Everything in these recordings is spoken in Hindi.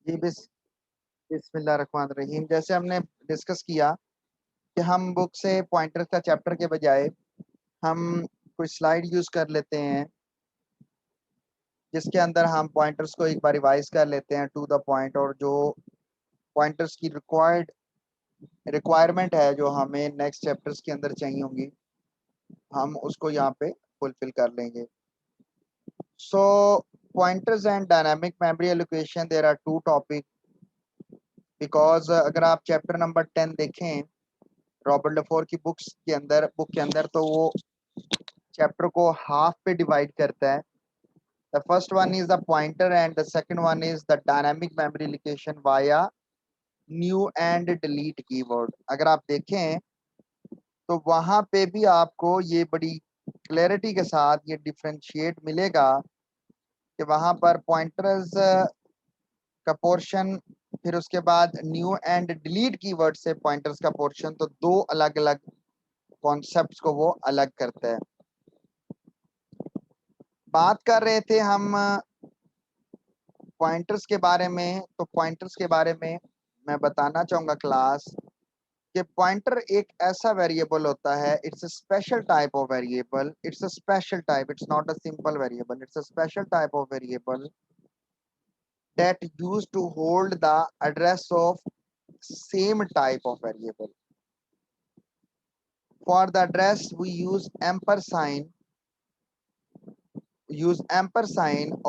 जी बिस्मिल्लाहिर्रहमानिर्रहीम। जैसे हमने डिस्कस किया कि हम बुक से पॉइंटर का चैप्टर के बजाय हम कोई स्लाइड यूज कर लेते हैं जिसके अंदर हम पॉइंटर्स को एक बार रिवाइज कर लेते हैं टू द पॉइंट, और जो पॉइंटर्स की रिक्वायरमेंट है जो हमें नेक्स्ट चैप्टर्स के अंदर चाहिए होंगी, हम उसको यहाँ पे फुलफिल कर लेंगे। So pointers and dynamic memory allocation, there are two topic. Because अगर आप चैप्टर नंबर 10 देखें रॉबर्ट लफोर की बुक के अंदर, तो वो चैप्टर को हाफ पे डिवाइड करता है। The first one is the pointer and the second one is the dynamic memory location via new and delete keyword. अगर आप देखें तो वहां पे भी आपको ये बड़ी क्लैरिटी के साथ ये डिफरेंशिएट मिलेगा कि वहां पर पॉइंटर्स का पोर्शन, फिर उसके बाद न्यू एंड डिलीट कीवर्ड से पॉइंटर्स का पोर्शन, तो दो अलग अलग कॉन्सेप्ट्स को वो अलग करता है। बात कर रहे थे हम पॉइंटर्स के बारे में, तो पॉइंटर्स के बारे में मैं बताना चाहूंगा क्लास कि पॉइंटर एक ऐसा वेरिएबल होता है, it's a special type of variable, it's a special type, it's not a simple variable, it's a special type of variable that used to hold the address of same type of variable. For the address we use ampersand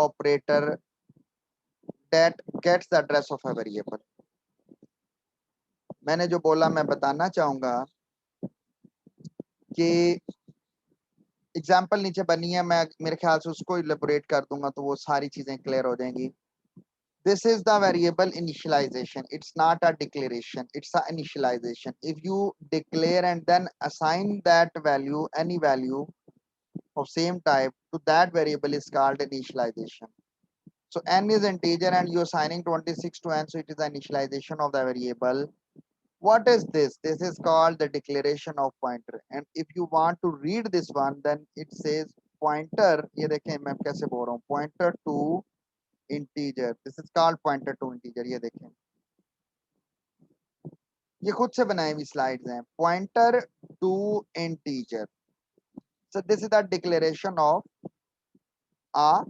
operator that gets the address of a variable. मैंने जो बोला मैं बताना चाहूंगा कि एग्जाम्पल नीचे बनी है, मैं मेरे ख्याल से उसको इलेबोरेट कर दूंगा तो वो सारी चीजें क्लियर हो जाएंगी। This is the variable initialization. It's not a declaration, it's a initialization. If you declare and then assign that value, any value of same type to that variable, is called initialization. So n is integer and you're assigning 26 to n, so it is the initialization of the variable. What is this? This is called the declaration of pointer. And if you want to read this one, then it says pointer, ये देखें मैं कैसे बोल रहा हूँ, pointer to integer. This is called pointer to integer. ये देखें, ये खुद से बनाई हुई स्लाइड्स हैं, pointer to integer. So this is the declaration of a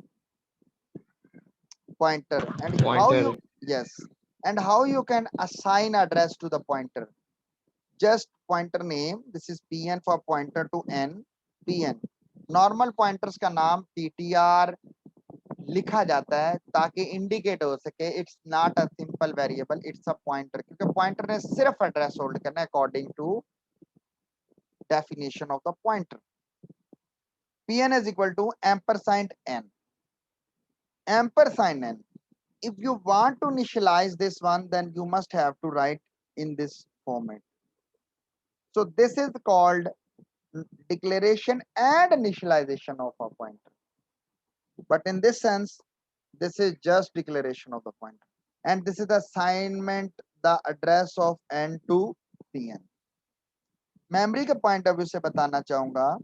pointer. And how you, Pointer. yes, and how you can assign address to the pointer. Just pointer name, this is pn for pointer to n, pn. Normal pointers का नाम ptr लिखा जाता है ताकि इंडिकेट हो सके it's not a simple variable, it's a pointer, क्योंकि पॉइंटर ने सिर्फ एड्रेस होल्ड करना है according to definition of the pointer. pn is equal to ampersand n. Ampersand n. If you want to initialize this one, then you must have to write in this format. So this is called declaration and initialization of a pointer. But in this sense, this is just declaration of the pointer. And this is the assignment, the address of n to pn. Memory के point of view से बताना चाहूंगा,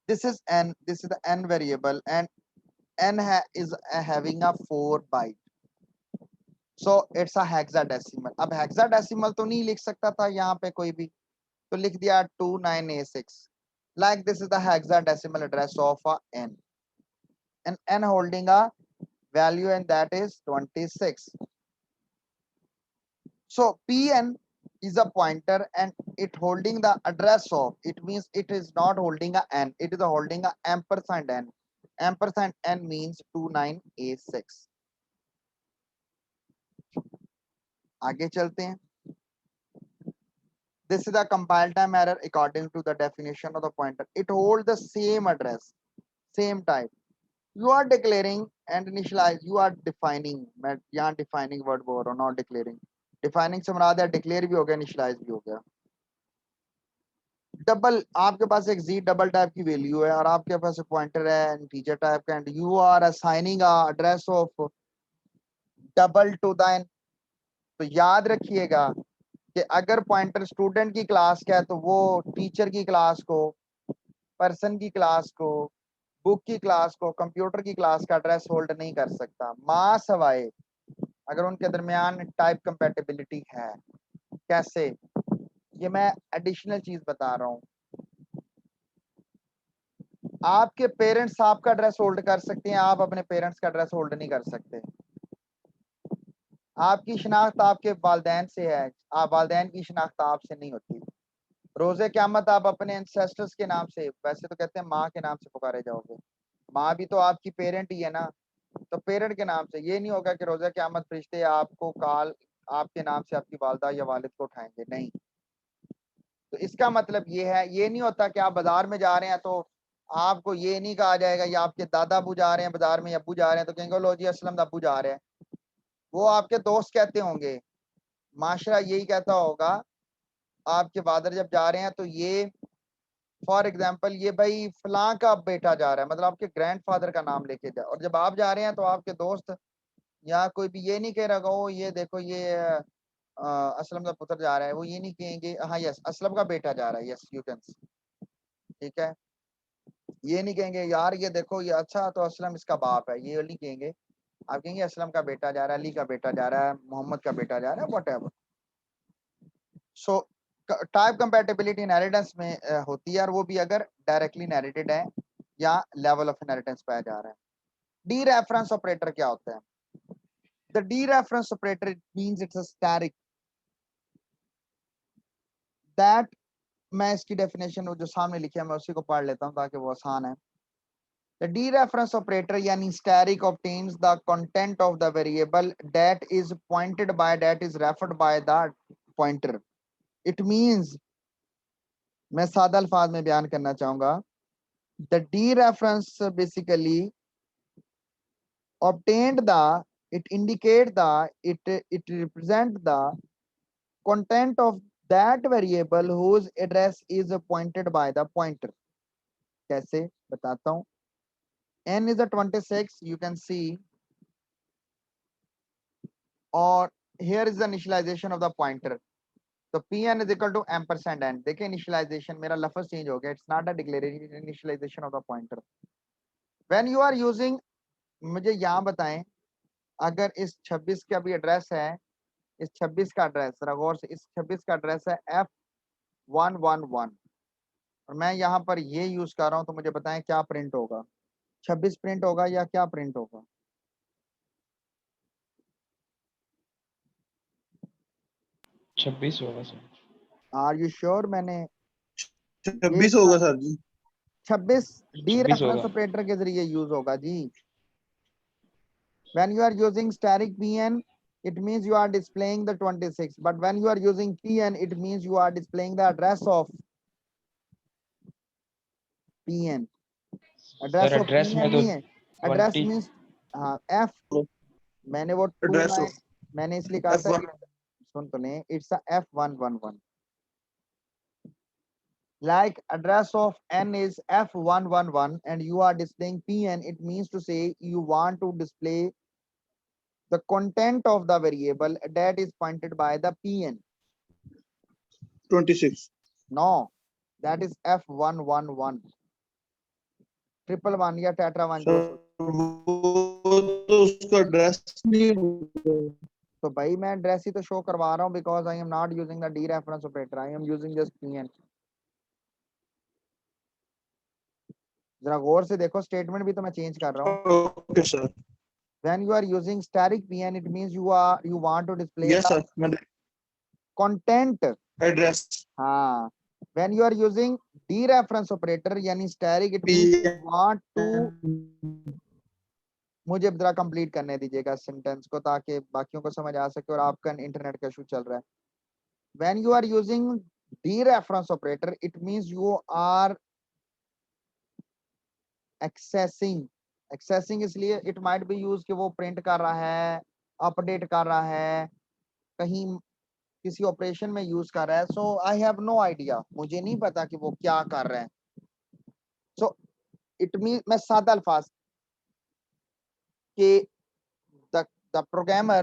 this is n, this is the n variable, and n is having a 4 byte. So it's a hexadecimal. अब hexadecimal तो नहीं लिख सकता था यहाँ पे कोई भी, तो लिख दिया 29A6. Like this is the hexadecimal address of a n, and n holding a value, and that is 26. So pn is a pointer and it holding the address of, it means it is not holding a n, it is holding a ampersand n. Ampersand n means 29A6. आगे चलते हैं. This is a compile time error according to the definition of the pointer. It holds the same address, same type. You are declaring and initialize, you are defining, मैं यहाँ defining word बोल रहा हूँ, not declaring. Defining से मुराद है declare भी हो गया, initialize भी हो गया. डबल, आपके पास एक z डबल टाइप की वैल्यू है और आपके पास पॉइंटर है इंटीजर टाइप का, and you are assigning a address of double to the n. तो याद रखिएगा कि अगर पॉइंटर स्टूडेंट की क्लास का है तो वो टीचर की क्लास को, पर्सन की क्लास को, बुक की क्लास को, कंप्यूटर की क्लास का एड्रेस होल्ड नहीं कर सकता, मां सवाए अगर उनके दरमियान टाइप कंपैटिबिलिटी है। कैसे, ये मैं एडिशनल चीज बता रहा हूँ। आपके पेरेंट्स आपका एड्रेस होल्ड कर सकते हैं, आप अपने पेरेंट्स का एड्रेस होल्ड नहीं कर सकते। आपकी शनाख्त आपके वालदैन से है, आप वालदैन की शनाख्त आपसे नहीं होती। रोजे क़यामत आप अपने एंसेस्टर्स के नाम से, वैसे तो कहते हैं माँ के नाम से पुकारे जाओगे, माँ भी तो आपकी पेरेंट ही है ना, तो पेरेंट के नाम से। ये नहीं होगा कि रोजे क़यामत फरिश्ते आपको काल आपके नाम से आपकी वालदा या वालिद को उठाएंगे, नहीं। तो इसका मतलब ये है, ये नहीं होता कि आप बाजार में जा रहे हैं तो आपको ये नहीं कहा जाएगा या आपके दादा अबू जा रहे हैं बाजार में, अबू जा रहे हैं तो कहेंगे लो जी असलम अबू जा रहे हैं। वो आपके दोस्त कहते होंगे, माशरा यही कहता होगा। आपके फादर जब जा रहे हैं तो ये फॉर एग्जाम्पल ये भाई फलां का बेटा जा रहा है, मतलब आपके ग्रैंडफादर का नाम लेके जा, और जब आप जा रहे हैं तो आपके दोस्त या कोई भी ये नहीं कह रहा ओ ये देखो ये असलम का पुत्र जा रहा है, वो ये नहीं कहेंगे हाँ यस असलम का बेटा जा रहा है, यस यू कैन, ठीक है। ये नहीं कहेंगे यार ये देखो ये अच्छा तो असलम इसका बाप है, ये नहीं कहेंगे। आप कहेंगे असलम का बेटा जा रहा है, अली का बेटा जा रहा है, मोहम्मद का बेटा जा रहा है, what ever. So type compatibility inheritance में होती है, और वो भी अगर डायरेक्टली इनहेरिटेड है या लेवल ऑफ इनहेरिटेंस पाया जा रहा है। डी रेफरेंस ऑपरेटर क्या होता है? The D reference operator means it's a static that, मैं इसकी डेफिनेशन जो सामने लिखी है मैं उसी को पढ़ लेता हूं ताकि वो आसान है। The dereference operator yani static obtains the content of the variable that is pointed by, that is referred by the pointer. It means, मैं सादा अल्फाज में बयान करना चाहूंगा, the dereference basically obtained the, it indicate the, it represent the content of that variable whose address is pointed by the pointer. कैसे बताता हूं। n is a 26, you can see, or here is the initialization of the pointer. तो pn is equal to ampersand n। देखिए initialization, मेरा लफ्ज चेंज हो गया, it's not a declaration, initialization of the pointer when you are using। मुझे यहाँ बताएं, अगर इस 26 का भी एड्रेस है, इस 26 का एड्रेस जरा गौर से, इस 26 का एड्रेस है F111 और मैं यहाँ पर ये यूज कर रहा हूँ, तो मुझे बताएं क्या प्रिंट होगा? 26 प्रिंट होगा या क्या प्रिंट होगा? 26 होगा सर। Are you sure? मैंने ये 26 होगा सर जी। 26 डी 26 रेफरेंस होगा। ऑपरेटर के जरिए यूज होगा जी। When you are using static pn, it means you are displaying the 26, but when you are using pn, it means you are displaying the address of pn। Sir address of address में pn तो नहीं है, address 20 means हाँ f, मैंने वो टू एड्रेस लाइन ऑफ मैंने इसलिए कहा था, F1 सुन तो लें, it's a f111 like address of n is f111 and you are displaying pn, it means to say you want to display the content of the variable that is pointed by the pn। 26 No, that is F111 111 या टेट्रा वन जो। सर, वो तो उसका एड्रेस नहीं होगा। तो भाई मैं एड्रेस ही तो शो करवा रहा हूँ, because I am not using the D reference operator, I am using just PN. जरा गौर से देखो, स्टेटमेंट भी तो मैं चेंज कर रहा हूँ। Okay sir. When you are using static PN, it means you want to display yes the sir, मैं content। एड्रेस हाँ, when you are using dereference operator यानी static, it means you want to, मुझे जरा कंप्लीट करने दीजिएगा सेंटेंस को ताकि बाकियों को समझ आ सके, और आपका इंटरनेट का इशू चल रहा है। When you are using dereference operator, it means you are accessing इसलिए it might be used कि वो प्रिंट कर रहा है, अपडेट कर रहा है, कहीं किसी ऑपरेशन में यूज कर रहा है। सो आई हैव नो आइडिया, मुझे नहीं पता कि वो क्या कर रहा है। सो इट मीन, मैं सादा अल्फाज कि the programmer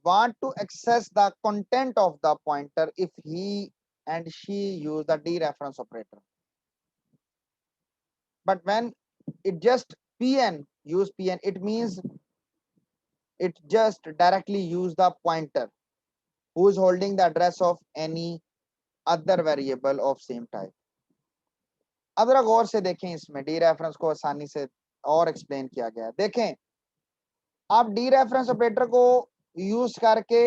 want to access the content of the pointer if he and she use the dereference operator, but when it just pn use pn, it means it just directly use the pointer who is holding the address of any other variable of same type. अब जरा गौर से देखें, इसमें डी रेफरेंस को आसानी से और एक्सप्लेन किया गया है। देखें, आप डी रेफरेंस ऑपरेटर को यूज करके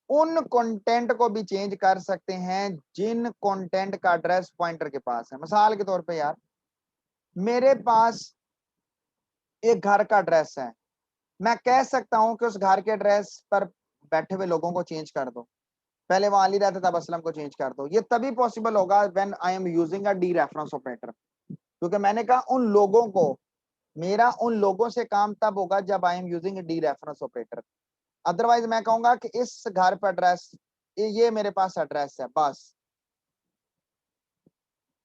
उन कंटेंट को भी चेंज कर सकते हैं जिन कंटेंट का एड्रेस पॉइंटर के पास है। मिसाल के तौर पे यार, मेरे पास एक घर का एड्रेस है, मैं कह सकता हूं कि उस घर के एड्रेस पर बैठे हुए लोगों को चेंज कर दो, पहले वहां अली रहता था, अब असलम को चेंज कर दो। ये तभी पॉसिबल होगा when I am using a D reference operator, क्योंकि मैंने कहा उन लोगों को, मेरा उन लोगों से काम तब होगा जब I am using D reference operator. Otherwise मैं कहूंगा कि इस घर पर एड्रेस, ये मेरे पास एड्रेस है बस,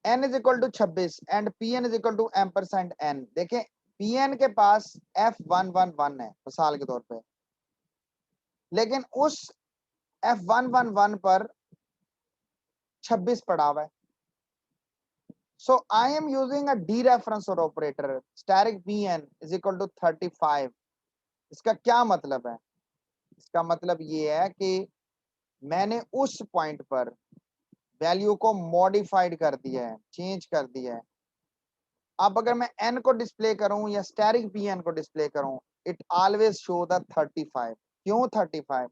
n is equal to 26 and pn is equal to %n। देखें, pn के पास f111 है मिसाल के तौर पे, लेकिन उस f111 पर 26 पड़ा हुआ है। So I am using a dereference operator, static pn is equal to 35। इसका क्या मतलब है? इसका मतलब ये है कि मैंने उस पॉइंट पर वैल्यू को मॉडिफाइड कर दिया है, चेंज कर दिया है। अब अगर मैं n को डिस्प्ले करूं या स्टैटिक pn को डिस्प्ले करूं, इट ऑलवेज शो द 35। क्यों 35?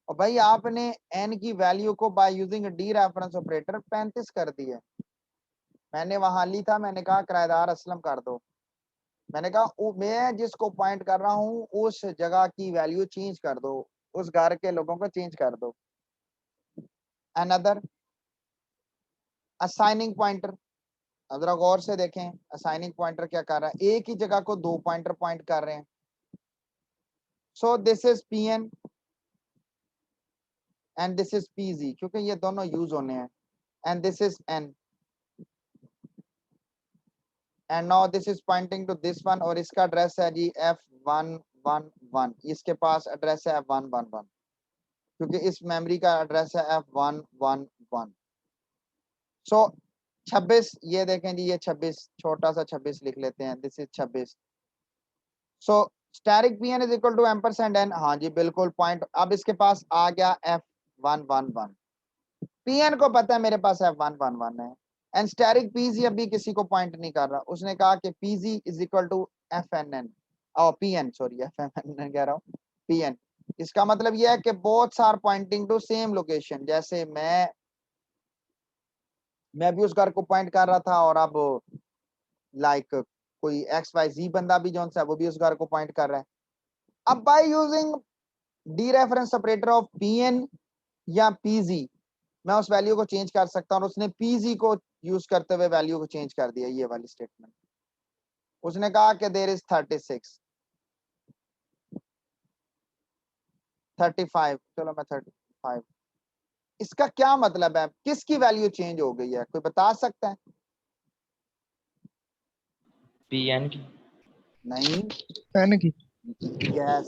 और भाई आपने n की वैल्यू को by using D reference operator 35 कर दिया। मैंने वहां ली था, मैंने कहा किराएदार असलम कर दो, मैंने कहा मैं जिसको पॉइंट कर रहा हूं उस जगह की वैल्यू चेंज कर दो, उस घर के लोगों को चेंज कर दो। अनदर असाइनिंग पॉइंटर, जरा गौर से देखें, असाइनिंग पॉइंटर क्या कर रहा है, एक ही जगह को दो पॉइंटर पॉइंट कर रहे हैं। So this is pn and this is pz, क्योंकि ये दोनों यूज होने हैं, and this is n and now this is pointing to this one, और इसका एड्रेस है जी f111, इसके पास एड्रेस है f111, क्योंकि इस मेमोरी का एड्रेस है f111। सो 26, ये देखें जी, ये 26, छोटा सा 26 लिख लेते हैं, this is 26। So static pn is equal to %n, हाँ जी बिल्कुल पॉइंट, अब इसके पास आ गया f111, pn को पता है मेरे पास f111 है, एंड स्टैटिक pz अभी किसी को पॉइंट नहीं कर रहा, उसने कहा कि pz is equal to fnn, और pn, सॉरी fnn कह रहा हूँ, pn। इसका मतलब यह है कि both are pointing to same location. जैसे मैं भी उस घर को पॉइंट कर रहा था, और अब लाइक कोई XYZ बंदा भी जो है वो भी उस घर को पॉइंट कर रहा है। अब by using D reference operator of pn या pz, मैं उस वैल्यू को चेंज कर सकता हूं, और उसने pz को यूज करते हुए वैल्यू को चेंज कर दिया। ये वाली स्टेटमेंट, उसने कहा कि देयर इज 36, 35, चलो मैं 35, इसका क्या मतलब है, किसकी वैल्यू चेंज हो गई है, कोई बता सकता है? pn की। नहीं, n की। यस,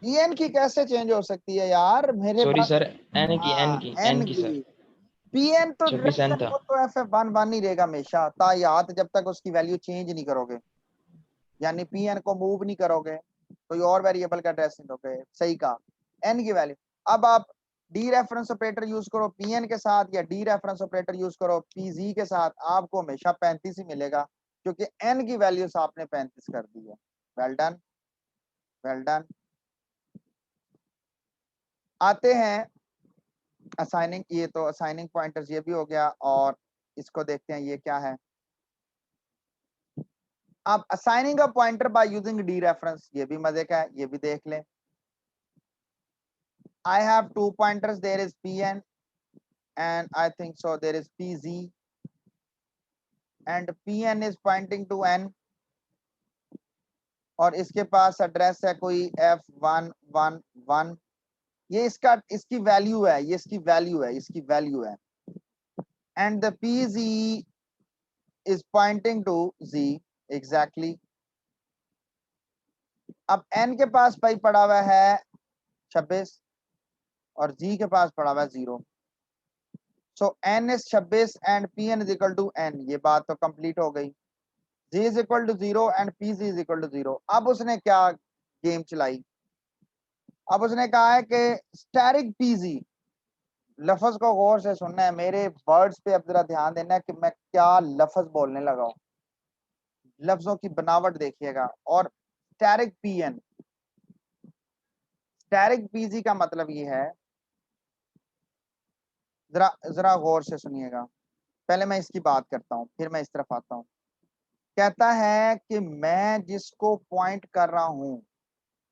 pn की कैसे चेंज हो सकती है यार, मेरे सॉरी पास सर, n की हाँ n n की सर, की, pn तो 26 n था। वो तो ff1 ही रहेगा हमेशा तायात, जब तक उसकी वैल्यू चेंज नहीं करोगे, यानी pn को मूव नहीं करोगे, कोई और वेरिएबल का एड्रेस नहीं दोगे। सही कहा, n की वैल्यू। अब आप डी रेफरेंस ऑपरेटर यूज करो pn के साथ, या डी रेफरेंस ऑपरेटर यूज करो pz के साथ, आपको हमेशा 35 ही मिलेगा, क्योंकि n की वैल्यूज आपने 35 कर दी है। Well done, well done. आते हैं असाइनिंग, ये तो असाइनिंग पॉइंटर्स ये भी हो गया, और इसको देखते हैं ये क्या है। अब assigning a pointer by using D reference, ये भी मजे का है, ये भी देख लें। I have 2 pointers, there is pn and I think so there is pz, and pn is pointing to n, और इसके पास एड्रेस है कोई f111, ये इसकी वैल्यू है, ये इसकी वैल्यू है, इसकी वैल्यू है, and the pz is pointing to z exactly। अब n के पास भाई पड़ा हुआ है 26, और g के पास पड़ा हुआ है 0। सो n is 26 and pn is equal to n, ये बात तो कंप्लीट हो गई। g is equal to 0 and pz is equal to 0। अब उसने क्या गेम चलाई। अब उसने कहा है कि स्टैरिक पीजी, लफ्ज को गौर से सुनना है, मेरे वर्ड्स पे अब जरा ध्यान देना है कि मैं क्या लफ्ज बोलने लगा हूं, लफ्जों की बनावट देखिएगा। और स्टैरिक पीएन, स्टैरिक पीजी का मतलब ये है, जरा जरा गौर से सुनिएगा, पहले मैं इसकी बात करता हूं फिर मैं इस तरफ आता हूं। कहता है कि मैं जिसको पॉइंट कर रहा हूं,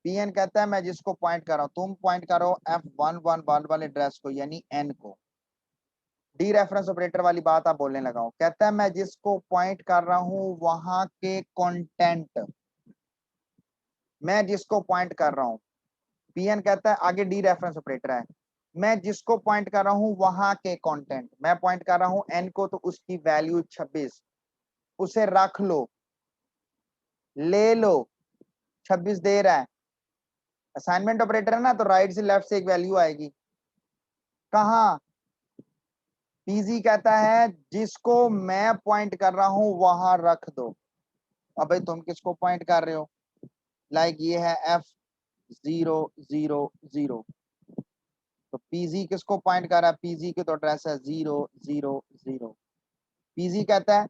पीएन कहता है मैं जिसको पॉइंट कर रहा हूं, तुम पॉइंट करो F11 वाले एड्रेस को यानी एन को, डी रेफरेंस ऑपरेटर वाली बात आप बोलने लगा हूं। कहता है मैं जिसको पॉइंट कर रहा हूं वहां के कंटेंट, मैं जिसको पॉइंट कर रहा हूं, पीएन कहता है आगे डी रेफरेंस ऑपरेटर है, मैं जिसको पॉइंट कर रहा हूं वहां के कंटेंट, मैं पॉइंट कर रहा हूं एन को तो उसकी वैल्यू 26, उसे रख लो, ले लो, 26 दे रहा है, असाइनमेंट ऑपरेटर है ना, तो राइट से लेफ्ट से एक वैल्यू आएगी। कहां? पीजी कहता है जिसको मैं पॉइंट कर रहा हूं वहां रख दो। अब भाई तुम किसको पॉइंट कर रहे हो? लाइक ये है F000, तो पीजी किसको पॉइंट कर रहा है? पीजी के तो एड्रेस है 000। पीजी कहता है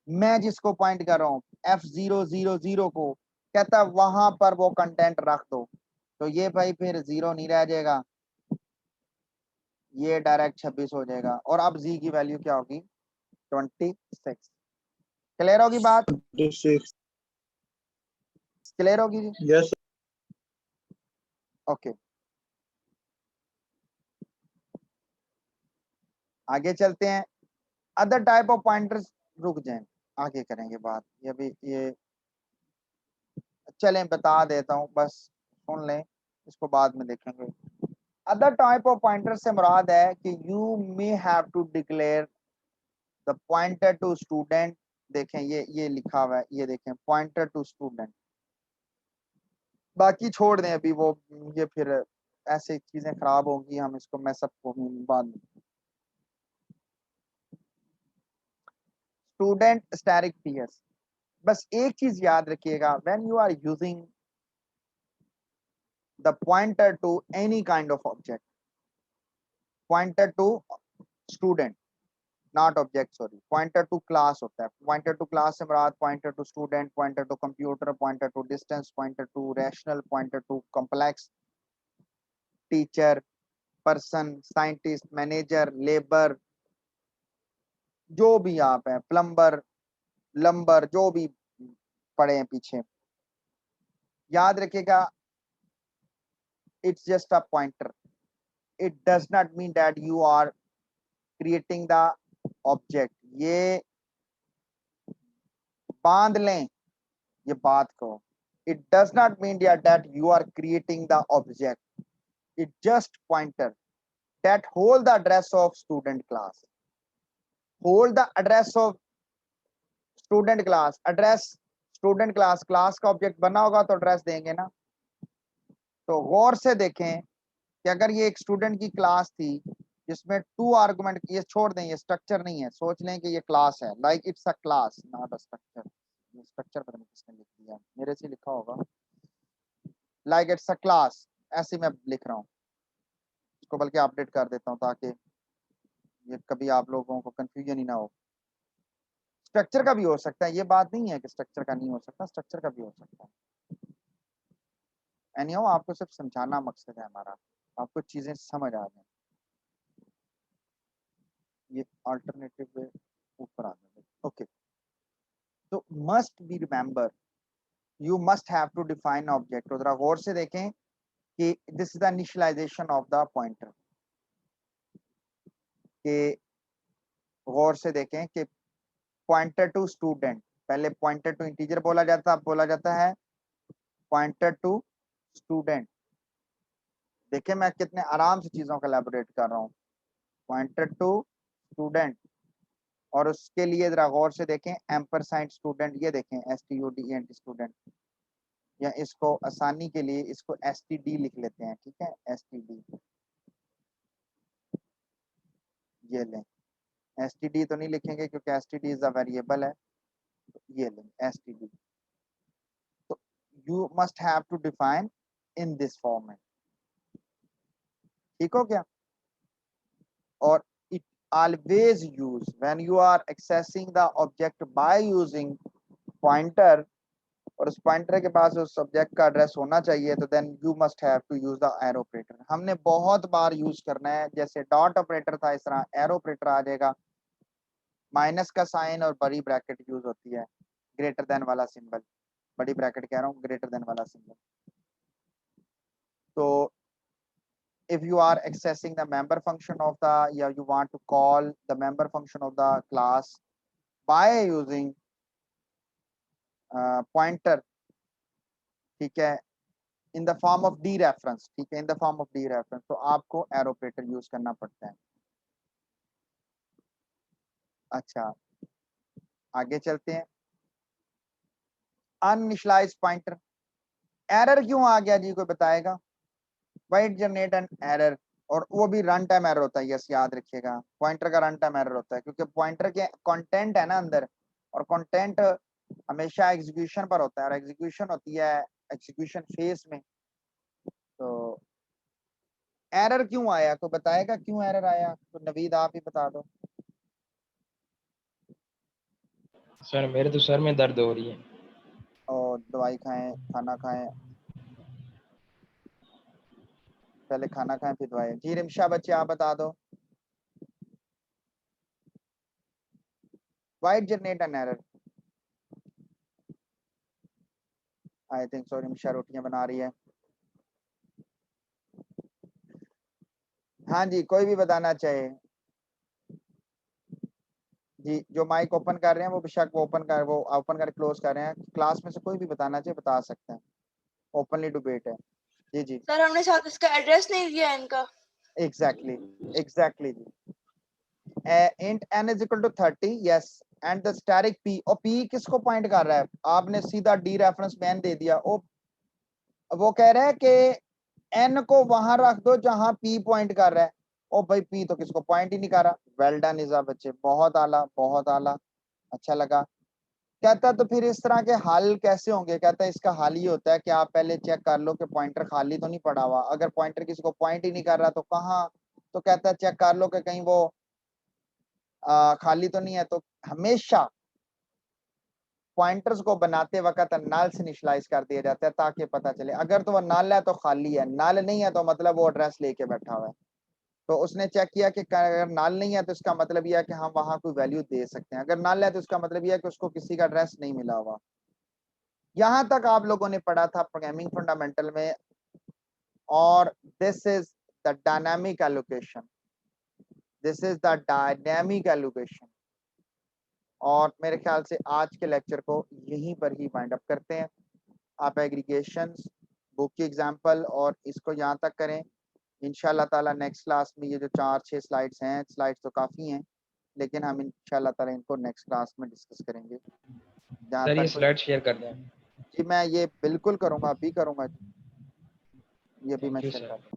मैं जिसको पॉइंट कर रहा हूं F000 को, कहता है वहां पर वो कंटेंट रख दो, तो ये भाई फिर 0 नहीं रह जाएगा, ये डायरेक्ट 26 हो जाएगा। और अब जी की वैल्यू क्या होगी? 26। क्लियर होगी बात? 26. क्लियर होगी जी? Yes. ओके, आगे चलते हैं। अदर टाइप ऑफ पॉइंटर्स, रुक जाएं आगे करेंगे बात, ये भी ये चलें बता देता हूं, बस सुन लें, इसको बाद में देखेंगे। अदर टाइप ऑफ पॉइंटर से मुराद है कि you may have to declare the pointer to student. देखें ये लिखा हुआ है, ये देखें पॉइंटर टू स्टूडेंट, बाकी छोड़ दें अभी वो, ये फिर ऐसे चीजें खराब होंगी, हम इसको मैं सबको बाद में। स्टूडेंट स्टैरिक पीएस, बस एक चीज याद रखिएगा, when you are using the pointer to any kind of object, pointer to student not object, sorry, pointer to class होता है। पॉइंटर टू क्लास से मुराद pointer to student, pointer to computer, pointer to distance, pointer to rational, pointer to complex, teacher, person, scientist, manager, labour, जो भी आप हैं, प्लम्बर, लंबर, जो भी पढ़े हैं पीछे, याद रखिएगा it's just a pointer, it does not mean that you are creating the object. ये बांध लें ये बात को, it does not mean that you are creating the object, it just pointer that hold the address of student class, hold the address of student class, address student class, class का ऑब्जेक्ट बना होगा तो एड्रेस देंगे ना। तो गौर से देखें कि अगर ये एक स्टूडेंट की क्लास थी जिसमें 2 आर्गुमेंट, ये छोड़ दें, ये स्ट्रक्चर नहीं है, सोच लें कि ये क्लास है, like it's a class not a structure, ये स्ट्रक्चर पता नहीं किसने लिख दिया, मेरे से लिखा होगा, लाइक इट्स अ क्लास, ऐसे मैं लिख रहा हूँ, इसको बल्कि अपडेट कर देता हूँ ताकि ये कभी आप लोगों को कंफ्यूजन ही ना हो। स्ट्रक्चर का भी हो सकता है, ये बात नहीं है कि स्ट्रक्चर का नहीं हो सकता, स्ट्रक्चर का भी हो सकता है। एनीहाउ आपको सिर्फ समझाना मकसद है हमारा, आपको चीजें समझ आ जाए। ये अल्टरनेटिव वे ऊपर आ जाए। ओके, तो must be remember, you must have to define object. तो जरा गौर से देखें कि this is the initialisation of the pointer, कि गौर से देखें कि पॉइंटर टू स्टूडेंट, पहले पॉइंटर टू इंटीजर बोला जाता, अब बोला जाता है पॉइंटर टू स्टूडेंट। देखिए मैं कितने आराम से चीजों का एलैबोरेट कर रहा हूँ, पॉइंटर टू स्टूडेंट, और उसके लिए जरा गौर से देखें एम्परसाइंड स्टूडेंट, ये देखें STUDENT स्टूडेंट, या इसको आसानी के लिए इसको STD लिख लेते हैं, ठीक है, STD, ये लें, STD तो नहीं लिखेंगे क्योंकि STD इज अ वेरिएबल है, तो ये लें STD। तो you must have to define in this format. ठीक हो क्या? और it always use when you are accessing the object by using pointer, और उस पॉइंटर के पास उस सब्जेक्ट का एड्रेस होना चाहिए, तो then you must have to use the arrow operator. हमने बहुत बार यूज करना है, जैसे डॉट ऑपरेटर था, इस तरह एरो ऑपरेटर आ जाएगा. माइनस का साइन और बड़ी ब्रैकेट यूज होती है, ग्रेटर देन वाला सिंबल, बड़ी ब्रैकेट कह रहा हूँ, ग्रेटर देन वाला सिंबल. तो if you are accessing the member function of the, yeah, you want to call the member function of the class by using pointer, ठीक है, in the form of dereference, ठीक है, in the form of dereference, तो आपको एरो ऑपरेटर यूज करना पड़ता है. अच्छा, आगे चलते हैं. अनइनिशियलाइज्ड पॉइंटर, एरर क्यों आ गया जी, कोई बताएगा? वाइट जनरेट एन एरर, और वो भी रन टाइम एरर होता है. यस, याद रखिएगा, पॉइंटर का रन टाइम एरर होता है, क्योंकि पॉइंटर के कंटेंट है ना अंदर, और कंटेंट हमेशा एग्जीक्यूशन पर होता है, और एग्जीक्यूशन होती है एग्जीक्यूशन फेज में. तो एरर क्यों आया, कोई बताएगा क्यों एरर आया? तो नवीद आप ही बता दो. सर मेरे तो सर में दर्द हो रही है. और दवाई खाएं, खाना खाएं, पहले खाना खाएं फिर दवाई. जी रिमशा बच्चे आप बता दो. White generate an error, I think so Rimsha रोटियां बना रही है. हाँ जी, कोई भी बताना चाहे जी. जो माइक ओपन कर रहे हैं वो बेशक वो ओपन कर क्लोज कर रहे हैं. क्लास में से कोई भी बताना चाहे बता सकते हैं, ओपनली डिबेट है. जी जी सर हमने साथ इसका एड्रेस नहीं दिया है इनका. एग्जैक्टली जी. int n is equal to 30, yes, and the static p, और p किसको पॉइंट कर रहा है? आपने सीधा d रेफरेंस में n दे दिया. वो कह रहा है कि n को वहां रख दो जहां p पॉइंट कर रहा है. ओ भाई p तो किसको पॉइंट ही नहीं कर रहा. वेल डन इज़ा बच्चे, बहुत आला, बहुत आला, अच्छा लगा. कहता है तो फिर इस तरह के हल कैसे होंगे? कहता है इसका हल ये होता है कि आप पहले चेक कर लो कि पॉइंटर खाली तो नहीं पड़ा हुआ. अगर पॉइंटर किसी को पॉइंट ही नहीं कर रहा तो कहाँ, तो कहता है चेक कर लो कि कहीं वो खाली तो नहीं है. तो हमेशा पॉइंटर्स को बनाते वक्त नल से इनिशियलाइज कर दिया जाता है, ताकि पता चले अगर तो वो नल है तो खाली है, नल नहीं है तो मतलब वो एड्रेस लेके बैठा हुआ है. तो उसने चेक किया कि अगर नल नहीं है तो इसका मतलब यह है कि हम वहां कोई वैल्यू दे सकते हैं. अगर नल है तो इसका मतलब यह है कि उसको किसी का एड्रेस नहीं मिला हुआ. यहां तक आप लोगों ने पढ़ा था प्रोग्रामिंग फंडामेंटल में. और this is the dynamic allocation, this is the dynamic allocation. और मेरे ख्याल से आज के लेक्चर को यहीं पर ही वाइंड अप करते हैं. आप एग्रीगेशंस, बुक की एग्जांपल और इसको यहाँ तक करें. इंशाल्लाह ताला नेक्स्ट क्लास में ये जो 4-6 स्लाइड्स हैं, स्लाइड्स तो काफ़ी हैं, लेकिन हम इंशाल्लाह ताला इनको नेक्स्ट क्लास में डिस्कस करेंगे. जहाँ सर ये तक स्लाइड शेयर कर दें. जी मैं ये बिल्कुल करूँगा, अभी करूँगा, ये भी मैं थैंक यू शेयर सर. कर दूँ.